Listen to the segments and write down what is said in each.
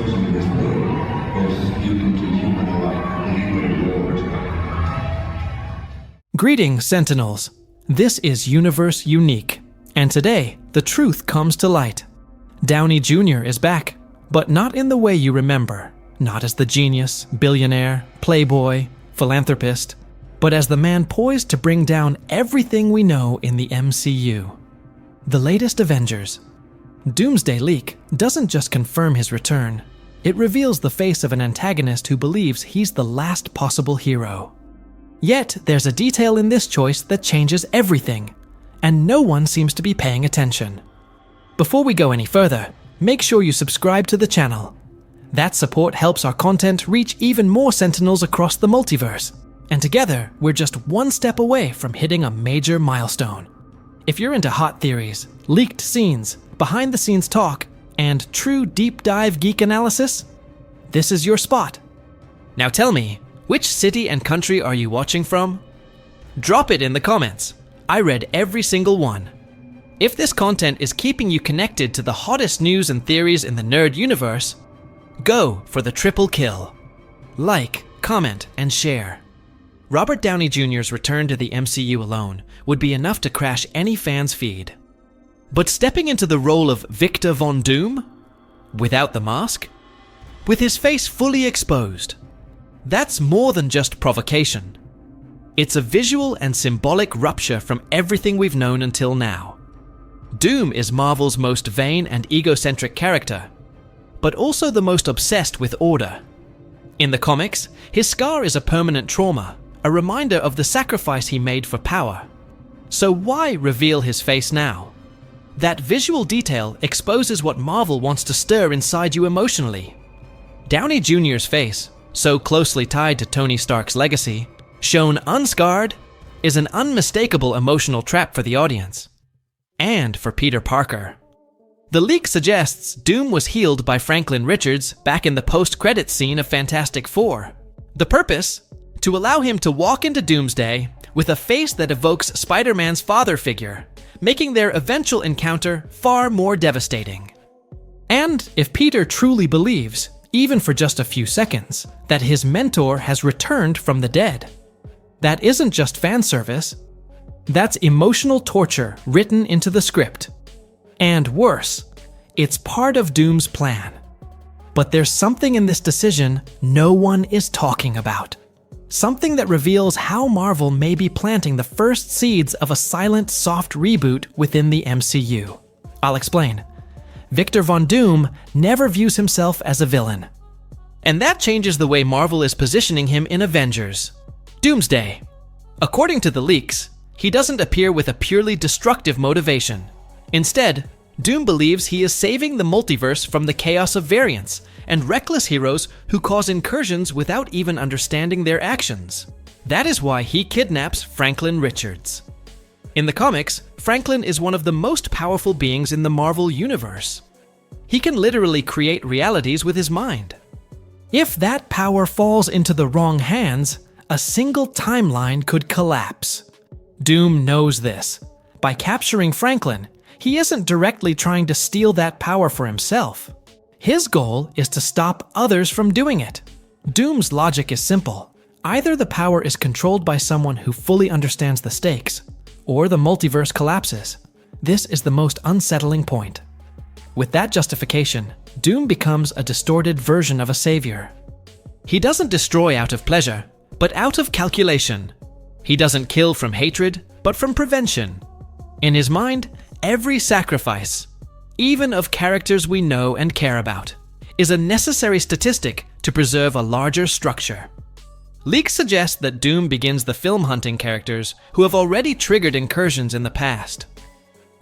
forces in this world, both mutant and human alike, believe that a war is coming. Greetings, Sentinels. This is Universe Unique, and today, the truth comes to light. Downey Jr. is back, but not in the way you remember. Not as the genius, billionaire, playboy, philanthropist, but as the man poised to bring down everything we know in the MCU. The latest Avengers Doomsday leak doesn't just confirm his return, it reveals the face of an antagonist who believes he's the last possible hero. Yet, there's a detail in this choice that changes everything, and no one seems to be paying attention. Before we go any further, make sure you subscribe to the channel. That support helps our content reach even more Sentinels across the multiverse, and together, we're just one step away from hitting a major milestone. If you're into hot theories, leaked scenes, behind-the-scenes talk, and true deep-dive geek analysis, this is your spot. Now tell me, which city and country are you watching from? Drop it in the comments. I read every single one. If this content is keeping you connected to the hottest news and theories in the nerd universe, go for the triple kill. Like, comment, and share. Robert Downey Jr.'s return to the MCU alone would be enough to crash any fan's feed. But stepping into the role of Victor Von Doom? Without the mask? With his face fully exposed? That's more than just provocation. It's a visual and symbolic rupture from everything we've known until now. Doom is Marvel's most vain and egocentric character, but also the most obsessed with order. In the comics, his scar is a permanent trauma, a reminder of the sacrifice he made for power. So why reveal his face now? That visual detail exposes what Marvel wants to stir inside you emotionally. Downey Jr.'s face, so closely tied to Tony Stark's legacy, shown unscarred, is an unmistakable emotional trap for the audience. And for Peter Parker. The leak suggests Doom was healed by Franklin Richards back in the post-credits scene of Fantastic Four. The purpose? To allow him to walk into Doomsday with a face that evokes Spider-Man's father figure, making their eventual encounter far more devastating. And if Peter truly believes, even for just a few seconds, that his mentor has returned from the dead, that isn't just fan service, that's emotional torture written into the script. And worse, it's part of Doom's plan. But there's something in this decision no one is talking about. Something that reveals how Marvel may be planting the first seeds of a silent, soft reboot within the MCU. I'll explain. Victor Von Doom never views himself as a villain. And that changes the way Marvel is positioning him in Avengers. Doomsday. According to the leaks, he doesn't appear with a purely destructive motivation. Instead, Doom believes he is saving the multiverse from the chaos of variants and reckless heroes who cause incursions without even understanding their actions. That is why he kidnaps Franklin Richards. In the comics, Franklin is one of the most powerful beings in the Marvel universe. He can literally create realities with his mind. If that power falls into the wrong hands, a single timeline could collapse. Doom knows this. By capturing Franklin, he isn't directly trying to steal that power for himself. His goal is to stop others from doing it. Doom's logic is simple. Either the power is controlled by someone who fully understands the stakes, or the multiverse collapses. This is the most unsettling point. With that justification, Doom becomes a distorted version of a savior. He doesn't destroy out of pleasure, but out of calculation. He doesn't kill from hatred, but from prevention. In his mind, every sacrifice, even of characters we know and care about, is a necessary statistic to preserve a larger structure. Leaks suggest that Doom begins the film hunting characters who have already triggered incursions in the past.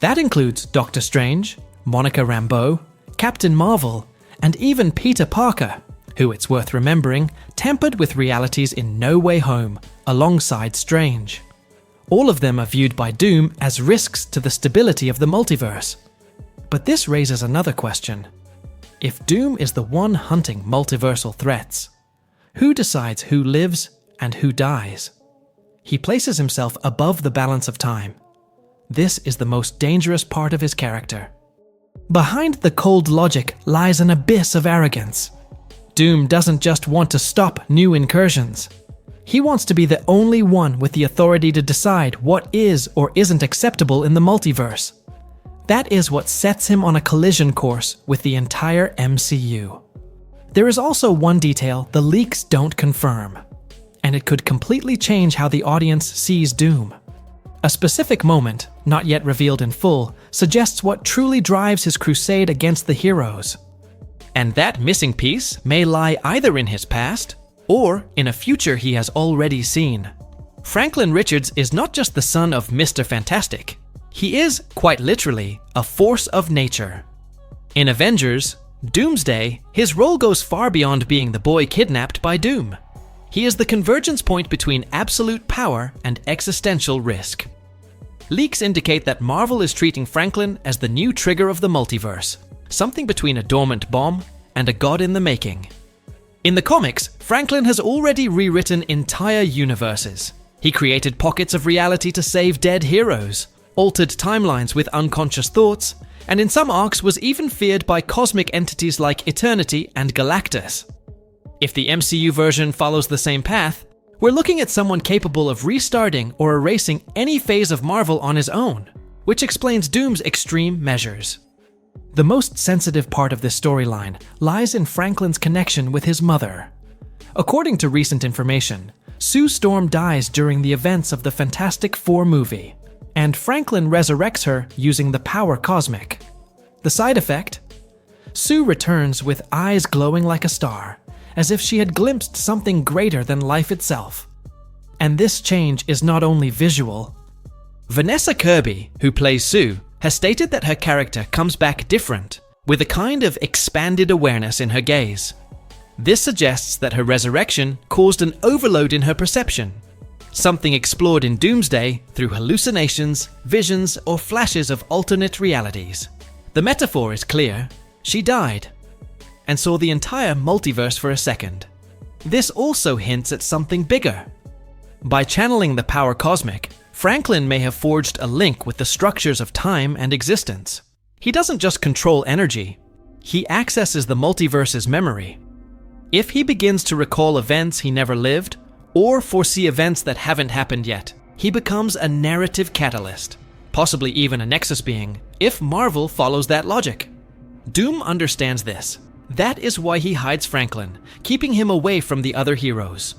That includes Doctor Strange, Monica Rambeau, Captain Marvel, and even Peter Parker, who, it's worth remembering, tampered with realities in No Way Home, alongside Strange. All of them are viewed by Doom as risks to the stability of the multiverse. But this raises another question. If Doom is the one hunting multiversal threats, who decides who lives and who dies? He places himself above the balance of time. This is the most dangerous part of his character. Behind the cold logic lies an abyss of arrogance. Doom doesn't just want to stop new incursions. He wants to be the only one with the authority to decide what is or isn't acceptable in the multiverse. That is what sets him on a collision course with the entire MCU. There is also one detail the leaks don't confirm, and it could completely change how the audience sees Doom. A specific moment, not yet revealed in full, suggests what truly drives his crusade against the heroes. And that missing piece may lie either in his past or in a future he has already seen. Franklin Richards is not just the son of Mr. Fantastic. He is, quite literally, a force of nature. In Avengers Doomsday, his role goes far beyond being the boy kidnapped by Doom. He is the convergence point between absolute power and existential risk. Leaks indicate that Marvel is treating Franklin as the new trigger of the multiverse, something between a dormant bomb and a god in the making. In the comics, Franklin has already rewritten entire universes. He created pockets of reality to save dead heroes, altered timelines with unconscious thoughts, and in some arcs was even feared by cosmic entities like Eternity and Galactus. If the MCU version follows the same path, we're looking at someone capable of restarting or erasing any phase of Marvel on his own, which explains Doom's extreme measures. The most sensitive part of this storyline lies in Franklin's connection with his mother. According to recent information, Sue Storm dies during the events of the Fantastic Four movie, and Franklin resurrects her using the power cosmic. The side effect? Sue returns with eyes glowing like a star, as if she had glimpsed something greater than life itself. And this change is not only visual. Vanessa Kirby, who plays Sue, has stated that her character comes back different, with a kind of expanded awareness in her gaze. This suggests that her resurrection caused an overload in her perception, something explored in Doomsday through hallucinations, visions, or flashes of alternate realities. The metaphor is clear. She died, and saw the entire multiverse for a second. This also hints at something bigger. By channeling the power cosmic, Franklin may have forged a link with the structures of time and existence. He doesn't just control energy, he accesses the multiverse's memory. If he begins to recall events he never lived, or foresee events that haven't happened yet, he becomes a narrative catalyst, possibly even a Nexus being, if Marvel follows that logic. Doom understands this. That is why he hides Franklin, keeping him away from the other heroes.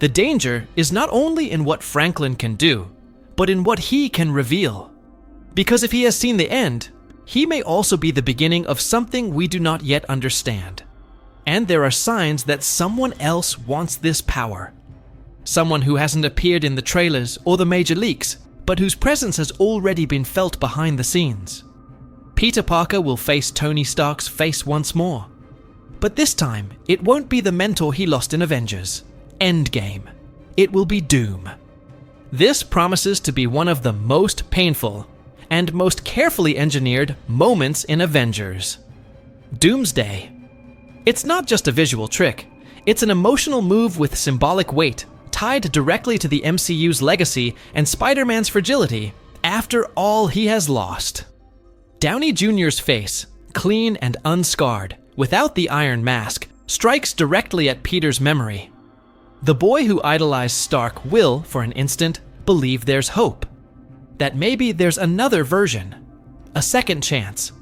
The danger is not only in what Franklin can do, but in what he can reveal. Because if he has seen the end, he may also be the beginning of something we do not yet understand. And there are signs that someone else wants this power. Someone who hasn't appeared in the trailers or the major leaks, but whose presence has already been felt behind the scenes. Peter Parker will face Tony Stark's face once more. But this time, it won't be the mentor he lost in Avengers Endgame. It will be Doom. This promises to be one of the most painful and most carefully engineered moments in Avengers. Doomsday. It's not just a visual trick, it's an emotional move with symbolic weight, tied directly to the MCU's legacy and Spider-Man's fragility after all he has lost. Downey Jr.'s face, clean and unscarred, without the iron mask, strikes directly at Peter's memory. The boy who idolized Stark will, for an instant, believe there's hope. That maybe there's another version, a second chance.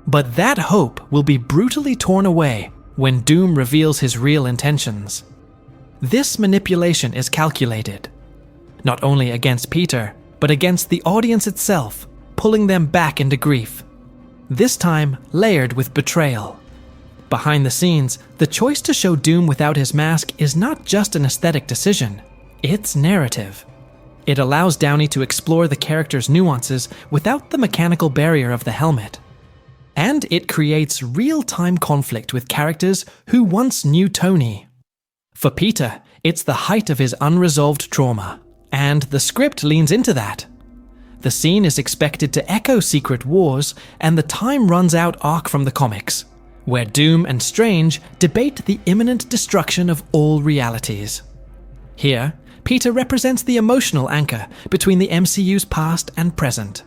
But that hope will be brutally torn away when Doom reveals his real intentions. This manipulation is calculated, not only against Peter, but against the audience itself, pulling them back into grief. This time layered with betrayal. Behind the scenes, the choice to show Doom without his mask is not just an aesthetic decision, it's narrative. It allows Downey to explore the character's nuances without the mechanical barrier of the helmet. And it creates real-time conflict with characters who once knew Tony. For Peter, it's the height of his unresolved trauma, and the script leans into that. The scene is expected to echo Secret Wars and the Time Runs Out arc from the comics, where Doom and Strange debate the imminent destruction of all realities. Here, Peter represents the emotional anchor between the MCU's past and present.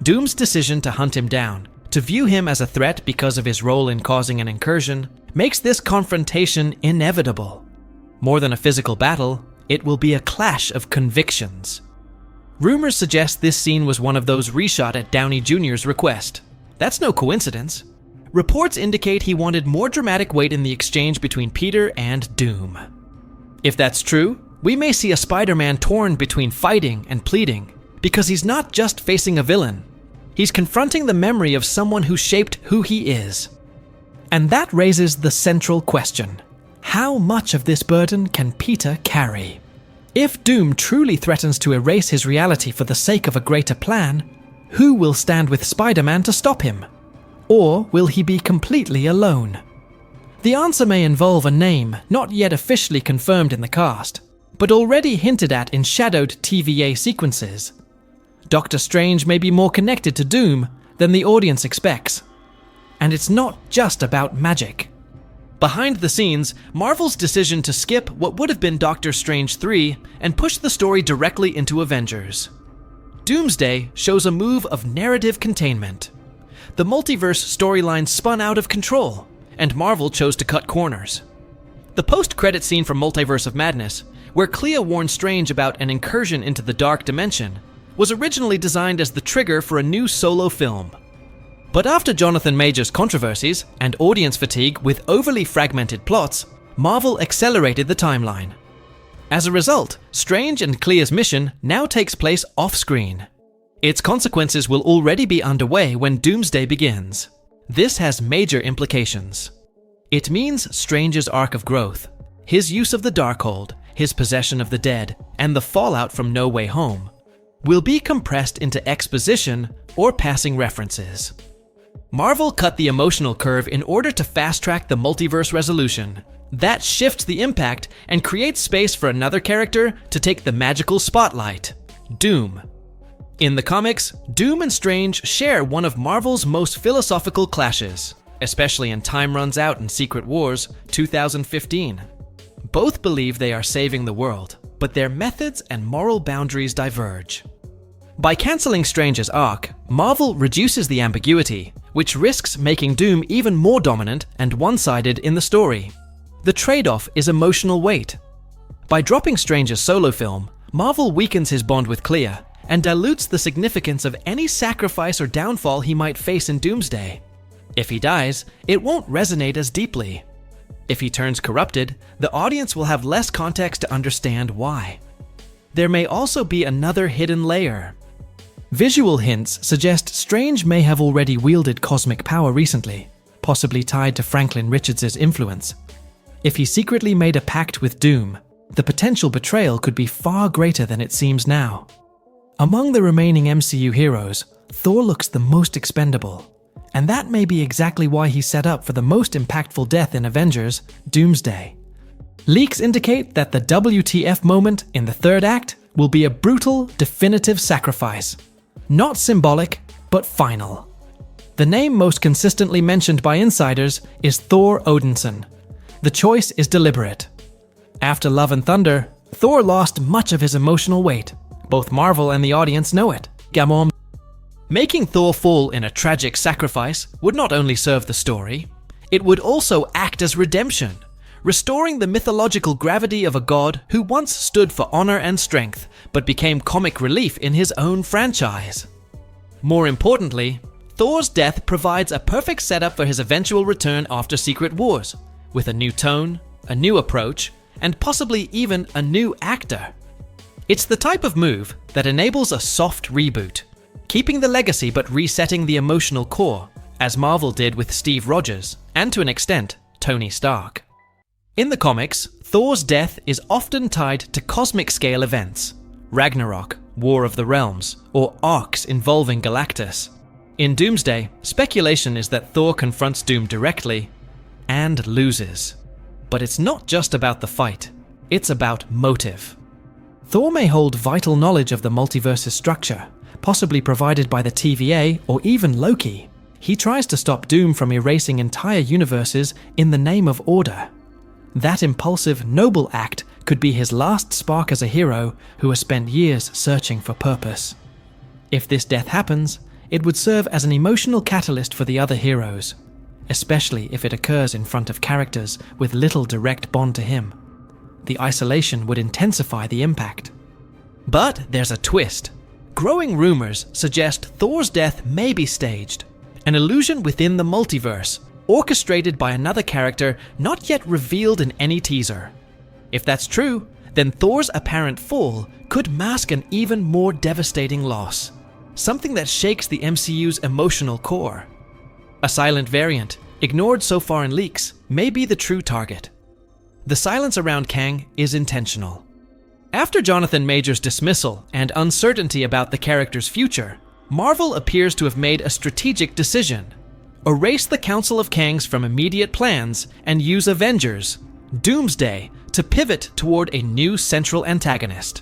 Doom's decision to hunt him down, To view him as a threat because of his role in causing an incursion makes this confrontation inevitable. More than a physical battle, it will be a clash of convictions. Rumors suggest this scene was one of those reshot at Downey Jr.'s request. That's no coincidence. Reports indicate he wanted more dramatic weight in the exchange between Peter and Doom. If that's true, we may see a Spider-Man torn between fighting and pleading, because he's not just facing a villain. He's confronting the memory of someone who shaped who he is. And that raises the central question: how much of this burden can Peter carry? If Doom truly threatens to erase his reality for the sake of a greater plan, who will stand with Spider-Man to stop him? Or will he be completely alone? The answer may involve a name not yet officially confirmed in the cast, but already hinted at in shadowed TVA sequences. Doctor Strange may be more connected to Doom than the audience expects. And it's not just about magic. Behind the scenes, Marvel's decision to skip what would have been Doctor Strange 3 and push the story directly into Avengers. Doomsday shows a move of narrative containment. The multiverse storyline spun out of control, and Marvel chose to cut corners. The post-credit scene from Multiverse of Madness, where Clea warns Strange about an incursion into the dark dimension, was originally designed as the trigger for a new solo film. But after Jonathan Majors' controversies and audience fatigue with overly fragmented plots, Marvel accelerated the timeline. As a result, Strange and Clea's mission now takes place off-screen. Its consequences will already be underway when Doomsday begins. This has major implications. It means Strange's arc of growth, his use of the Darkhold, his possession of the dead, and the fallout from No Way Home will be compressed into exposition or passing references. Marvel cut the emotional curve in order to fast-track the multiverse resolution. That shifts the impact and creates space for another character to take the magical spotlight: Doom. In the comics, Doom and Strange share one of Marvel's most philosophical clashes, especially in Time Runs Out and Secret Wars 2015. Both believe they are saving the world, but their methods and moral boundaries diverge. By cancelling Strange's arc, Marvel reduces the ambiguity, which risks making Doom even more dominant and one-sided in the story. The trade-off is emotional weight. By dropping Strange's solo film, Marvel weakens his bond with Clea and dilutes the significance of any sacrifice or downfall he might face in Doomsday. If he dies, it won't resonate as deeply. If he turns corrupted, the audience will have less context to understand why. There may also be another hidden layer. Visual hints suggest Strange may have already wielded cosmic power recently, possibly tied to Franklin Richards' influence. If he secretly made a pact with Doom, the potential betrayal could be far greater than it seems now. Among the remaining MCU heroes, Thor looks the most expendable, and that may be exactly why he's set up for the most impactful death in Avengers, Doomsday. Leaks indicate that the WTF moment in the third act will be a brutal, definitive sacrifice. Not symbolic, but final. The name most consistently mentioned by insiders is Thor Odinson. The choice is deliberate. After Love and Thunder, Thor lost much of his emotional weight. Both Marvel and the audience know it. Gamon. Making Thor fall in a tragic sacrifice would not only serve the story, it would also act as redemption, restoring the mythological gravity of a god who once stood for honor and strength, but became comic relief in his own franchise. More importantly, Thor's death provides a perfect setup for his eventual return after Secret Wars, with a new tone, a new approach, and possibly even a new actor. It's the type of move that enables a soft reboot, keeping the legacy but resetting the emotional core, as Marvel did with Steve Rogers, and to an extent, Tony Stark. In the comics, Thor's death is often tied to cosmic-scale events: Ragnarok, War of the Realms, or arcs involving Galactus. In Doomsday, speculation is that Thor confronts Doom directly and loses. But it's not just about the fight, it's about motive. Thor may hold vital knowledge of the multiverse's structure, possibly provided by the TVA or even Loki. He tries to stop Doom from erasing entire universes in the name of order. That impulsive, noble act could be his last spark as a hero who has spent years searching for purpose. If this death happens, it would serve as an emotional catalyst for the other heroes, especially if it occurs in front of characters with little direct bond to him. The isolation would intensify the impact. But there's a twist. Growing rumors suggest Thor's death may be staged, an illusion within the multiverse, orchestrated by another character not yet revealed in any teaser. If that's true, then Thor's apparent fall could mask an even more devastating loss, something that shakes the MCU's emotional core. A silent variant, ignored so far in leaks, may be the true target. The silence around Kang is intentional. After Jonathan Majors' dismissal and uncertainty about the character's future, Marvel appears to have made a strategic decision: erase the Council of Kangs from immediate plans and use Avengers Doomsday to pivot toward a new central antagonist.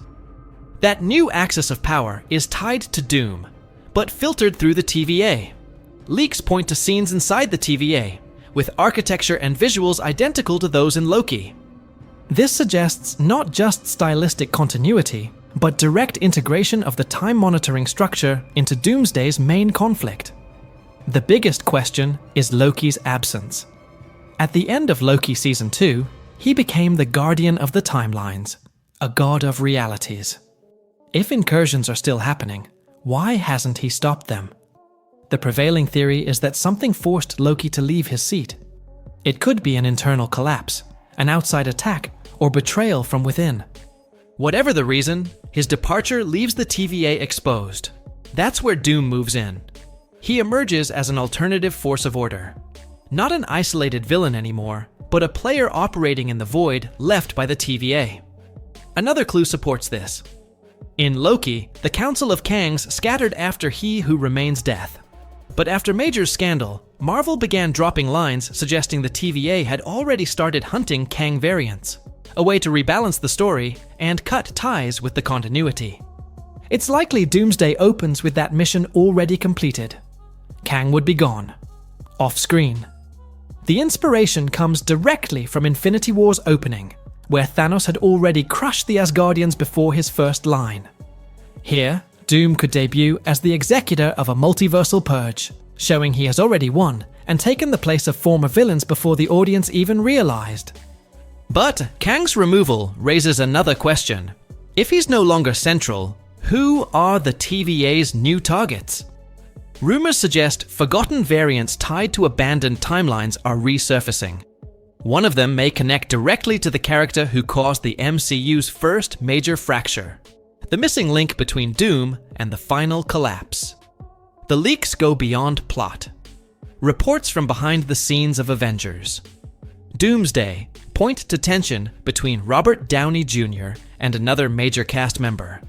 That new axis of power is tied to Doom, but filtered through the TVA. Leaks point to scenes inside the TVA, with architecture and visuals identical to those in Loki. This suggests not just stylistic continuity, but direct integration of the time-monitoring structure into Doomsday's main conflict. The biggest question is Loki's absence. At the end of Loki Season 2, he became the guardian of the timelines, a god of realities. If incursions are still happening, why hasn't he stopped them? The prevailing theory is that something forced Loki to leave his seat. It could be an internal collapse, an outside attack, or betrayal from within. Whatever the reason, his departure leaves the TVA exposed. That's where Doom moves in. He emerges as an alternative force of order. Not an isolated villain anymore, but a player operating in the void left by the TVA. Another clue supports this. In Loki, the Council of Kangs scattered after He Who Remains Death. But after Major's scandal, Marvel began dropping lines suggesting the TVA had already started hunting Kang variants, a way to rebalance the story and cut ties with the continuity. It's likely Doomsday opens with that mission already completed. Kang would be gone, off-screen. The inspiration comes directly from Infinity War's opening, where Thanos had already crushed the Asgardians before his first line. Here, Doom could debut as the executor of a multiversal purge, showing he has already won and taken the place of former villains before the audience even realized. But Kang's removal raises another question. If he's no longer central, who are the TVA's new targets? Rumors suggest forgotten variants tied to abandoned timelines are resurfacing. One of them may connect directly to the character who caused the MCU's first major fracture, the missing link between Doom and the final collapse. The leaks go beyond plot. Reports from behind the scenes of Avengers Doomsday point to tension between Robert Downey Jr. and another major cast member.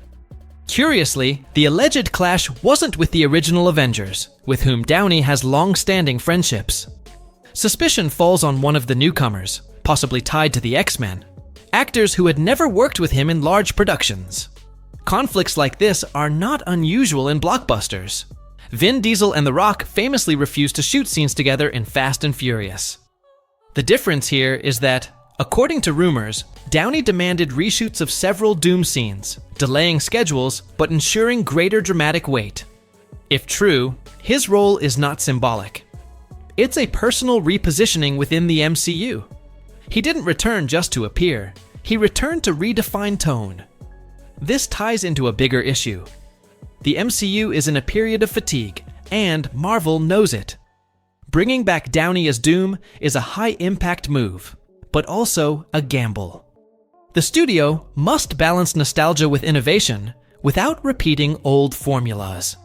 Curiously, the alleged clash wasn't with the original Avengers, with whom Downey has long-standing friendships. Suspicion falls on one of the newcomers, possibly tied to the X-Men, actors who had never worked with him in large productions. Conflicts like this are not unusual in blockbusters. Vin Diesel and The Rock famously refused to shoot scenes together in Fast and Furious. The difference here is that, according to rumors, Downey demanded reshoots of several Doom scenes, delaying schedules but ensuring greater dramatic weight. If true, his role is not symbolic. It's a personal repositioning within the MCU. He didn't return just to appear. He returned to redefine tone. This ties into a bigger issue. The MCU is in a period of fatigue, and Marvel knows it. Bringing back Downey as Doom is a high-impact move, but also a gamble. The studio must balance nostalgia with innovation without repeating old formulas.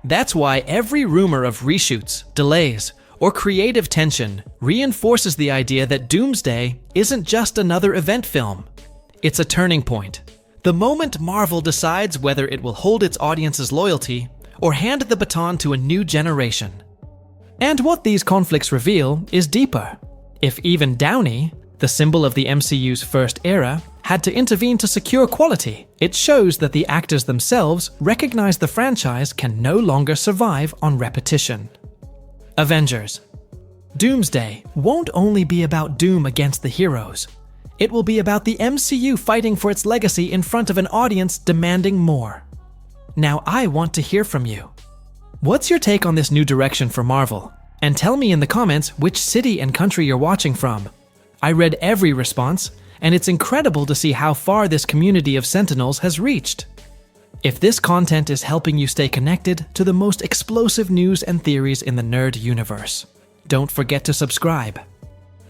That's why every rumor of reshoots, delays, or creative tension reinforces the idea that Doomsday isn't just another event film. It's a turning point. The moment Marvel decides whether it will hold its audience's loyalty or hand the baton to a new generation. And what these conflicts reveal is deeper. If even Downey, the symbol of the MCU's first era, had to intervene to secure quality, it shows that the actors themselves recognize the franchise can no longer survive on repetition. Avengers. Doomsday won't only be about Doom against the heroes. It will be about the MCU fighting for its legacy in front of an audience demanding more. Now I want to hear from you. What's your take on this new direction for Marvel? And tell me in the comments which city and country you're watching from. I read every response, and it's incredible to see how far this community of Sentinels has reached. If this content is helping you stay connected to the most explosive news and theories in the nerd universe, don't forget to subscribe.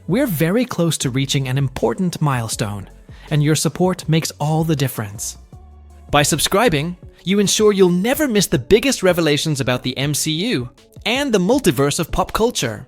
We're very close to reaching an important milestone, and your support makes all the difference. By subscribing, you ensure you'll never miss the biggest revelations about the MCU and the multiverse of pop culture.